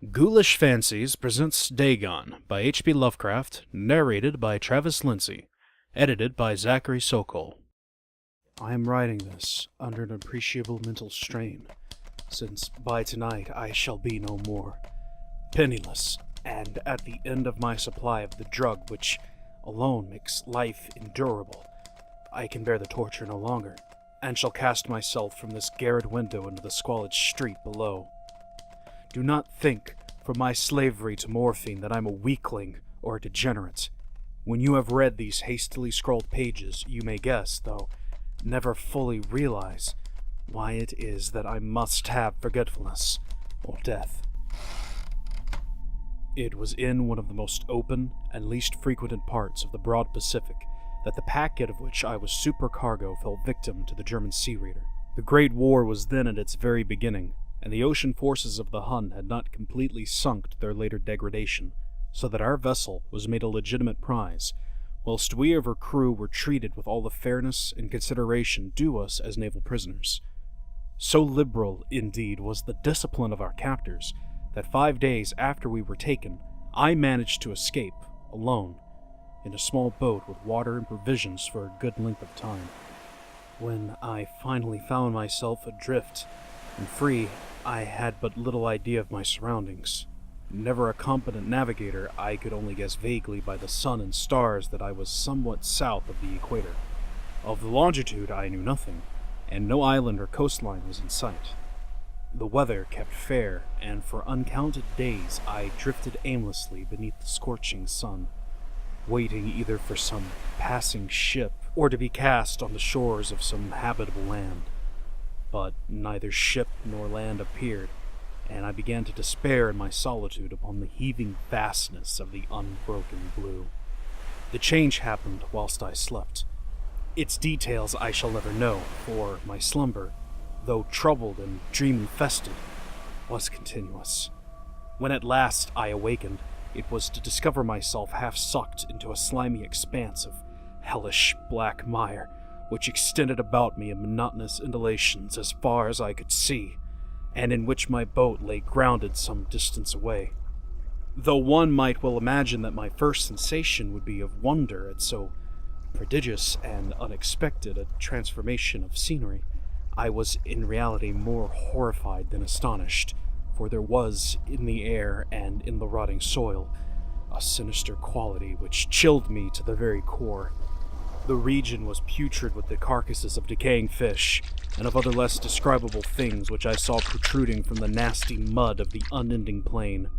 Ghoulish Fancies presents Dagon by H.P. Lovecraft, narrated by Travis Lindsay, edited by Zachary Sokol. I am writing this under an appreciable mental strain, since by tonight I shall be no more. Penniless, and at the end of my supply of the drug which alone makes life endurable, I can bear the torture no longer, and shall cast myself from this garret window into the squalid street below. Do not think, from my slavery to morphine, that I'm a weakling or a degenerate. When you have read these hastily scrawled pages, you may guess, though never fully realize, why it is that I must have forgetfulness or death. It was in one of the most open and least frequented parts of the broad Pacific that the packet of which I was supercargo fell victim to the German sea raider. The Great War was then at its very beginning, and the ocean forces of the Hun had not completely sunk to their later degradation, so that our vessel was made a legitimate prize, whilst we of her crew were treated with all the fairness and consideration due us as naval prisoners. So liberal, indeed, was the discipline of our captors, that 5 days after we were taken, I managed to escape, alone, in a small boat with water and provisions for a good length of time. When I finally found myself adrift and free, I had but little idea of my surroundings. Never a competent navigator, I could only guess vaguely by the sun and stars that I was somewhat south of the equator. Of the longitude I knew nothing, and no island or coastline was in sight. The weather kept fair, and for uncounted days I drifted aimlessly beneath the scorching sun, waiting either for some passing ship or to be cast on the shores of some habitable land. But neither ship nor land appeared, and I began to despair in my solitude upon the heaving vastness of the unbroken blue. The change happened whilst I slept. Its details I shall never know, for my slumber, though troubled and dream-infested, was continuous. When at last I awakened, it was to discover myself half sucked into a slimy expanse of hellish black mire, which extended about me in monotonous undulations as far as I could see, and in which my boat lay grounded some distance away. Though one might well imagine that my first sensation would be of wonder at so prodigious and unexpected a transformation of scenery, I was in reality more horrified than astonished, for there was in the air and in the rotting soil a sinister quality which chilled me to the very core. The region was putrid with the carcasses of decaying fish, and of other less describable things which I saw protruding from the nasty mud of the unending plain.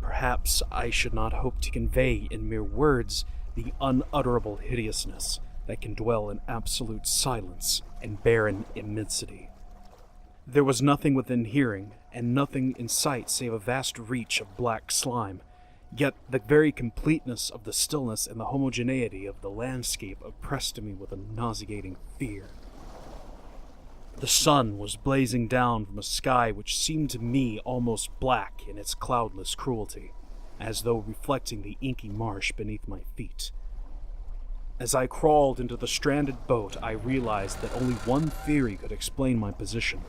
Perhaps I should not hope to convey in mere words the unutterable hideousness that can dwell in absolute silence and barren immensity. There was nothing within hearing, and nothing in sight save a vast reach of black slime, yet the very completeness of the stillness and the homogeneity of the landscape oppressed me with a nauseating fear. The sun was blazing down from a sky which seemed to me almost black in its cloudless cruelty, as though reflecting the inky marsh beneath my feet. As I crawled into the stranded boat, I realized that only one theory could explain my position.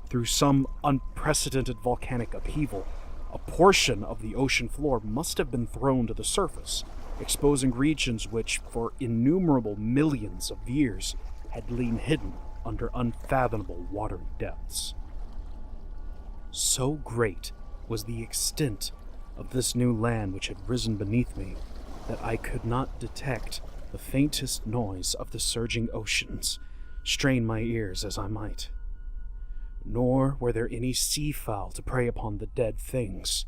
Through some unprecedented volcanic upheaval, a portion of the ocean floor must have been thrown to the surface, exposing regions which, for innumerable millions of years, had lain hidden under unfathomable watery depths. So great was the extent of this new land which had risen beneath me that I could not detect the faintest noise of the surging oceans, strain my ears as I might. Nor were there any seafowl to prey upon the dead things.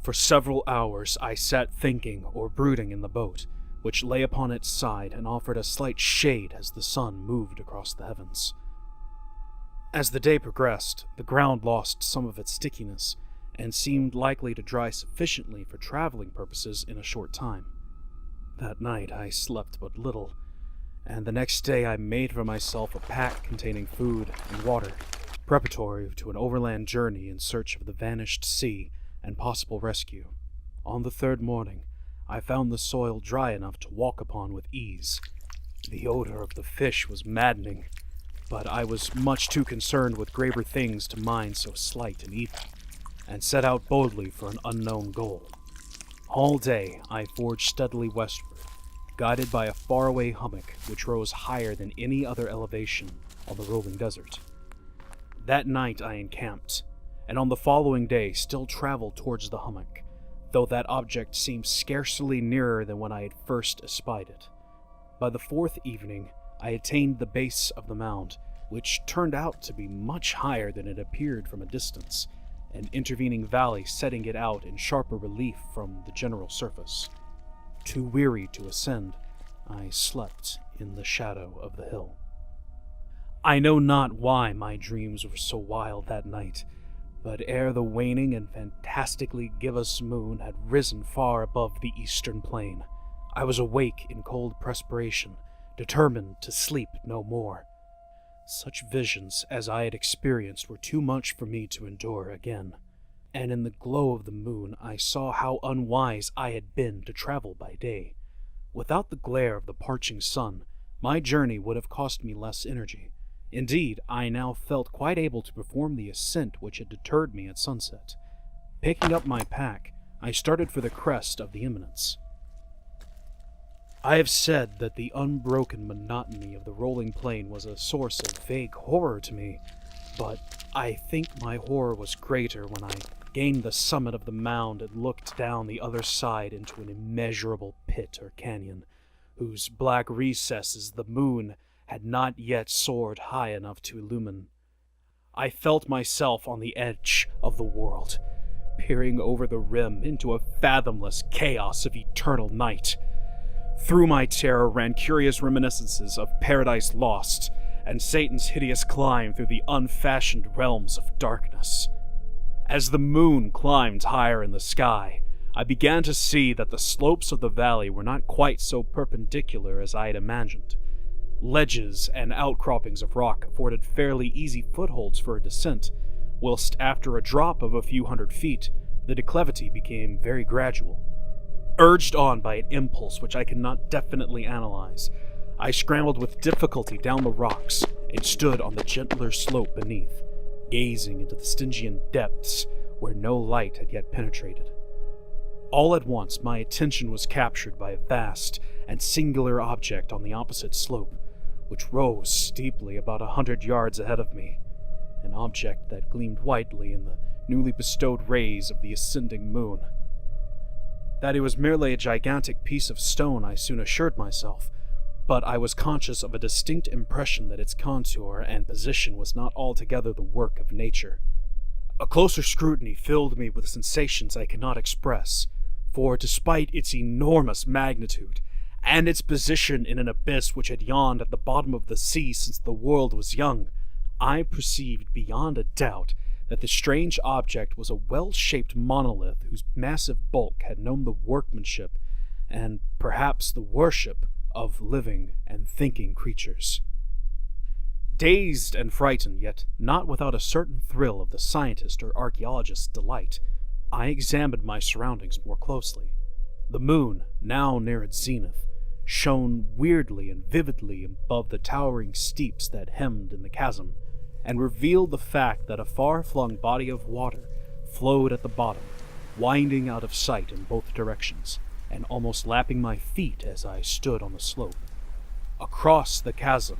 For several hours I sat thinking or brooding in the boat, which lay upon its side and offered a slight shade as the sun moved across the heavens. As the day progressed, the ground lost some of its stickiness, and seemed likely to dry sufficiently for traveling purposes in a short time. That night I slept but little, and the next day I made for myself a pack containing food and water, preparatory to an overland journey in search of the vanished sea and possible rescue. On the third morning, I found the soil dry enough to walk upon with ease. The odor of the fish was maddening, but I was much too concerned with graver things to mind so slight an evil. and set out boldly for an unknown goal. All day I forged steadily westward, guided by a faraway hummock which rose higher than any other elevation on the rolling desert. That night I encamped, and on the following day still traveled towards the hummock, though that object seemed scarcely nearer than when I had first espied it. By the fourth evening, I attained the base of the mound, which turned out to be much higher than it appeared from a distance, an intervening valley setting it out in sharper relief from the general surface. Too weary to ascend, I slept in the shadow of the hill. I know not why my dreams were so wild that night, but ere the waning and fantastically gibbous moon had risen far above the eastern plain, I was awake in cold perspiration, determined to sleep no more. Such visions as I had experienced were too much for me to endure again, and in the glow of the moon I saw how unwise I had been to travel by day. Without the glare of the parching sun, my journey would have cost me less energy. Indeed, I now felt quite able to perform the ascent which had deterred me at sunset. Picking up my pack, I started for the crest of the eminence. I have said that the unbroken monotony of the rolling plain was a source of vague horror to me, but I think my horror was greater when I gained the summit of the mound and looked down the other side into an immeasurable pit or canyon, whose black recesses the moon had not yet soared high enough to illumine. I felt myself on the edge of the world, peering over the rim into a fathomless chaos of eternal night. Through my terror ran curious reminiscences of Paradise Lost and Satan's hideous climb through the unfashioned realms of darkness. As the moon climbed higher in the sky, I began to see that the slopes of the valley were not quite so perpendicular as I had imagined. Ledges and outcroppings of rock afforded fairly easy footholds for a descent, whilst after a drop of a few hundred feet, the declivity became very gradual. Urged on by an impulse which I cannot definitely analyze, I scrambled with difficulty down the rocks and stood on the gentler slope beneath, gazing into the Stygian depths where no light had yet penetrated. All at once my attention was captured by a vast and singular object on the opposite slope, which rose steeply about 100 yards ahead of me, an object that gleamed whitely in the newly bestowed rays of the ascending moon. That it was merely a gigantic piece of stone I soon assured myself, but I was conscious of a distinct impression that its contour and position was not altogether the work of nature. A closer scrutiny filled me with sensations I cannot express, for despite its enormous magnitude, and its position in an abyss which had yawned at the bottom of the sea since the world was young, I perceived beyond a doubt that the strange object was a well-shaped monolith whose massive bulk had known the workmanship, and perhaps the worship, of living and thinking creatures. Dazed and frightened, yet not without a certain thrill of the scientist or archaeologist's delight, I examined my surroundings more closely. The moon, now near its zenith, shone weirdly and vividly above the towering steeps that hemmed in the chasm, and revealed the fact that a far-flung body of water flowed at the bottom, winding out of sight in both directions, and almost lapping my feet as I stood on the slope. Across the chasm,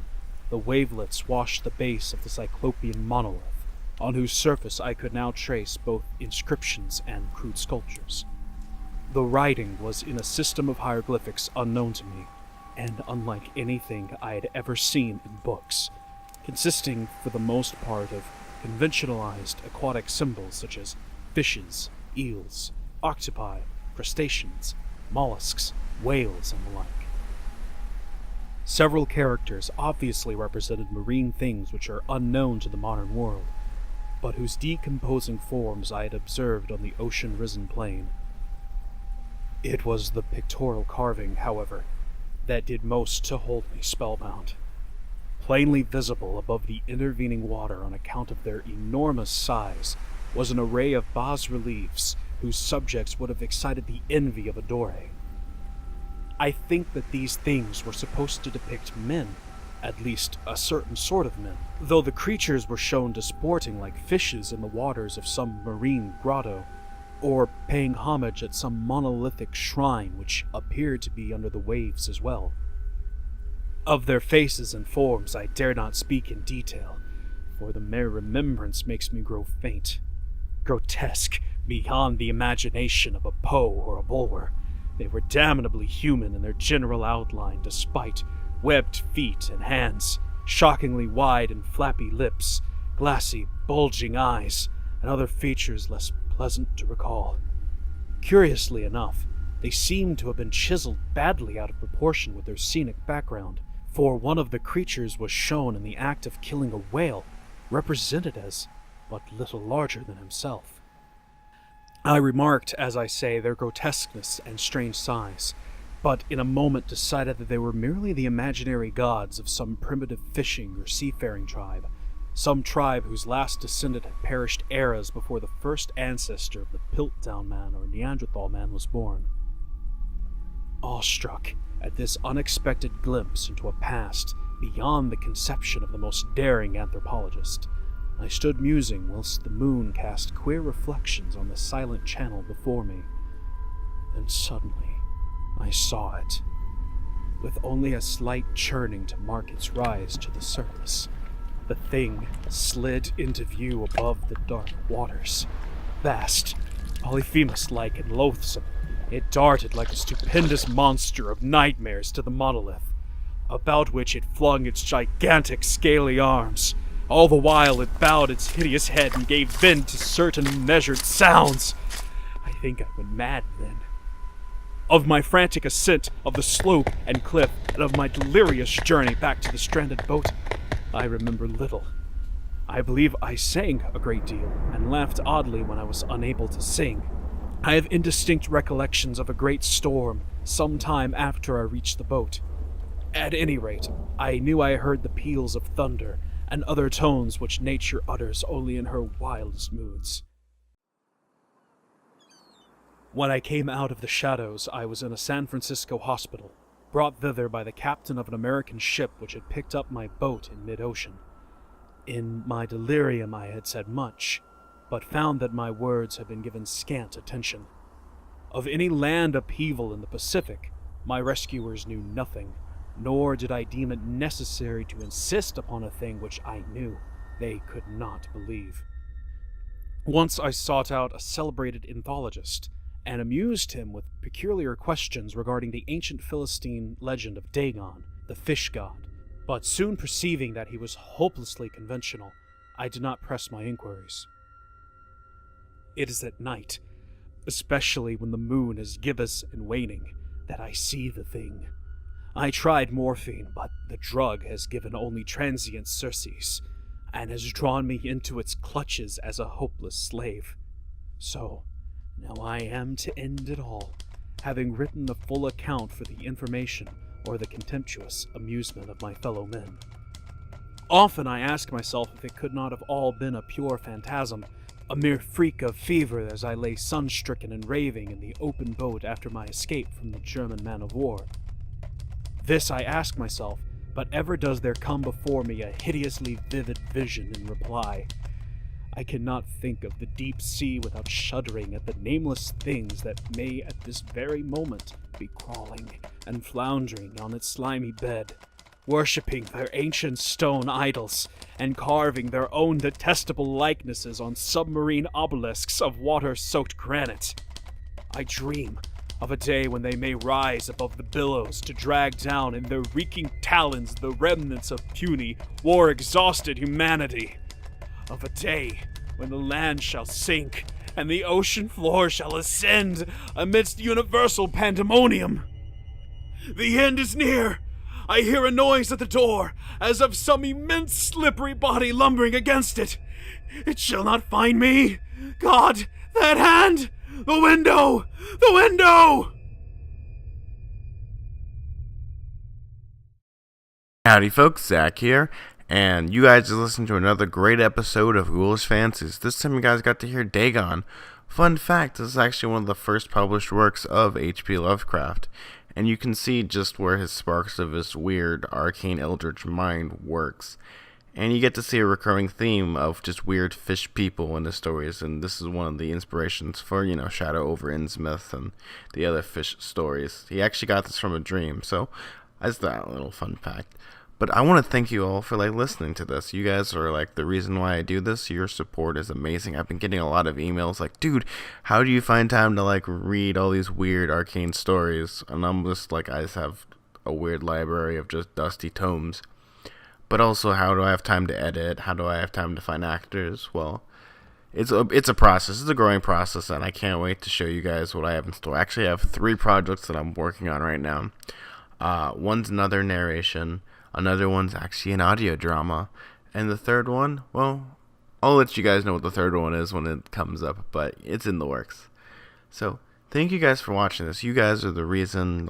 the wavelets washed the base of the cyclopean monolith, on whose surface I could now trace both inscriptions and crude sculptures. The writing was in a system of hieroglyphics unknown to me, and unlike anything I had ever seen in books, consisting for the most part of conventionalized aquatic symbols such as fishes, eels, octopi, crustaceans, mollusks, whales, and the like. Several characters obviously represented marine things which are unknown to the modern world, but whose decomposing forms I had observed on the ocean-risen plain. It was the pictorial carving, however, that did most to hold me spellbound. Plainly visible above the intervening water on account of their enormous size was an array of bas-reliefs whose subjects would have excited the envy of a Dore. I think that these things were supposed to depict men, at least a certain sort of men, though the creatures were shown disporting like fishes in the waters of some marine grotto, or paying homage at some monolithic shrine which appeared to be under the waves as well. Of their faces and forms I dare not speak in detail, for the mere remembrance makes me grow faint. Grotesque, beyond the imagination of a Poe or a Bulwer, they were damnably human in their general outline, despite webbed feet and hands, shockingly wide and flappy lips, glassy, bulging eyes, and other features less pleasant to recall. Curiously enough, they seemed to have been chiseled badly out of proportion with their scenic background, for one of the creatures was shown in the act of killing a whale, represented as but little larger than himself. I remarked, as I say, their grotesqueness and strange size, but in a moment decided that they were merely the imaginary gods of some primitive fishing or seafaring tribe, some tribe whose last descendant had perished eras before the first ancestor of the Piltdown man or Neanderthal man was born. Awestruck at this unexpected glimpse into a past beyond the conception of the most daring anthropologist, I stood musing whilst the moon cast queer reflections on the silent channel before me. Then suddenly, I saw it, with only a slight churning to mark its rise to the surface. The thing slid into view above the dark waters. Vast, Polyphemus-like and loathsome, it darted like a stupendous monster of nightmares to the monolith, about which it flung its gigantic scaly arms. All the while it bowed its hideous head and gave vent to certain measured sounds. I think I went mad then. Of my frantic ascent of the slope and cliff, and of my delirious journey back to the stranded boat, I remember little. I believe I sang a great deal, and laughed oddly when I was unable to sing. I have indistinct recollections of a great storm some time after I reached the boat. At any rate, I knew I heard the peals of thunder, and other tones which nature utters only in her wildest moods. When I came out of the shadows, I was in a San Francisco hospital, brought thither by the captain of an American ship which had picked up my boat in mid-ocean. In my delirium I had said much, but found that my words had been given scant attention. Of any land upheaval in the Pacific, my rescuers knew nothing, nor did I deem it necessary to insist upon a thing which I knew they could not believe. Once I sought out a celebrated ethologist, and amused him with peculiar questions regarding the ancient Philistine legend of Dagon, the fish god, but soon perceiving that he was hopelessly conventional, I did not press my inquiries. It is at night, especially when the moon is gibbous and waning, that I see the thing. I tried morphine, but the drug has given only transient surcease, and has drawn me into its clutches as a hopeless slave. So, now I am to end it all, having written a full account for the information or the contemptuous amusement of my fellow men. Often I ask myself if it could not have all been a pure phantasm, a mere freak of fever as I lay sun-stricken and raving in the open boat after my escape from the German man-of-war. This I ask myself, but ever does there come before me a hideously vivid vision in reply. I cannot think of the deep sea without shuddering at the nameless things that may at this very moment be crawling and floundering on its slimy bed, worshipping their ancient stone idols, and carving their own detestable likenesses on submarine obelisks of water-soaked granite. I dream of a day when they may rise above the billows to drag down in their reeking talons the remnants of puny, war-exhausted humanity. Of a day when the land shall sink and the ocean floor shall ascend amidst universal pandemonium. The end is near. I hear a noise at the door, as of some immense slippery body lumbering against it. It shall not find me. God, that hand! The window! The window! Howdy folks, Zach here, and you guys just listened to another great episode of Ghoulish Fancies. This time you guys got to hear Dagon. Fun fact, this is actually one of the first published works of H.P. Lovecraft, and you can see just where his sparks of his weird arcane eldritch mind works. And you get to see a recurring theme of just weird fish people in the stories, and this is one of the inspirations for, Shadow over Innsmouth and the other fish stories. He actually got this from a dream, so that's that little fun fact. But I want to thank you all for listening to this. You guys are the reason why I do this. Your support is amazing. I've been getting a lot of emails dude, how do you find time to read all these weird arcane stories? And I'm just I just have a weird library of just dusty tomes. But also, how do I have time to edit? How do I have time to find actors? Well, it's a process. It's a growing process, and I can't wait to show you guys what I have in store. Actually, I have 3 projects that I'm working on right now. One's another narration. Another one's actually an audio drama. And the third one, well, I'll let you guys know what the third one is when it comes up, but it's in the works. So, thank you guys for watching this. You guys are the reason,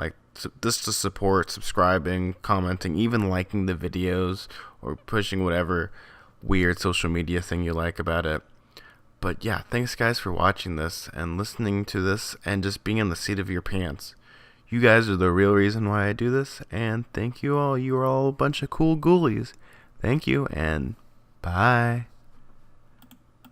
this to support, subscribing, commenting, even liking the videos, or pushing whatever weird social media thing you like about it. But yeah, thanks guys for watching this, and listening to this, and just being in the seat of your pants. You guys are the real reason why I do this, and thank you all. You are all a bunch of cool ghoulies. Thank you, and bye.